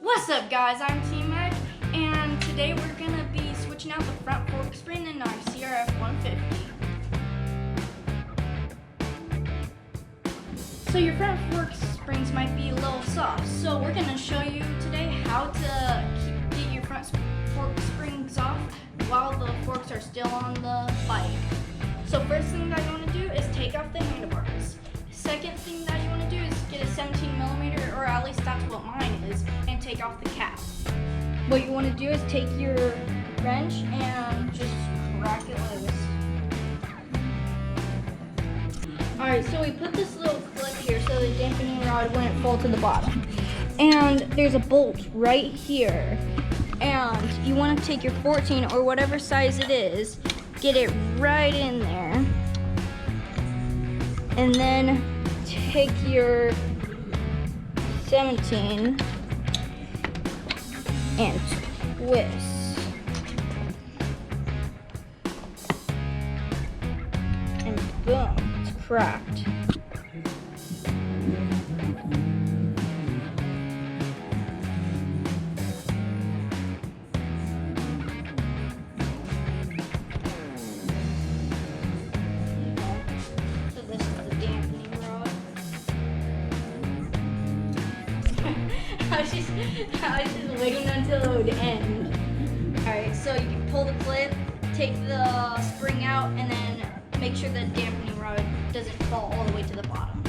What's up, guys? I'm TMac, and today we're gonna be switching out the front fork spring in our CRF150. So your front fork springs might be a little soft, so we're gonna show you today how to get your front fork springs off while the forks are still on the bike. So first thing that you want to do is take off the handlebars. Second thing that you want to do is get a 17mm, or at least that's what mine is, and take off the cap. What you want to do is take your wrench and just crack it loose. Alright, so we put this little clip here so the dampening rod wouldn't fall to the bottom. And there's a bolt right here. And you want to take your 14 or whatever size it is, get it right in there. And then take your 17 and twist. And boom, it's cracked. So this is the dampening rod. I was just waiting until it would end. Alright, so you can pull the clip, take the spring out, and then make sure the dampening rod doesn't fall all the way to the bottom.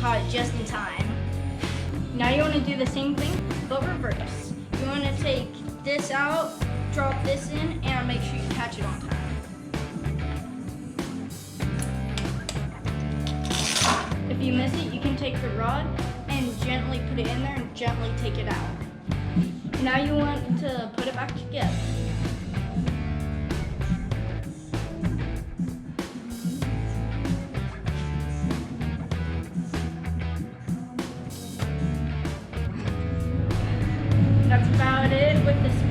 Caught it just in time. Now you want to do the same thing, but reverse. You want to take this out, drop this in, and make sure you catch it on time. If you miss it, you can take the rod and gently put it in there and gently take it out. Now you want to put it back together. That's about it with the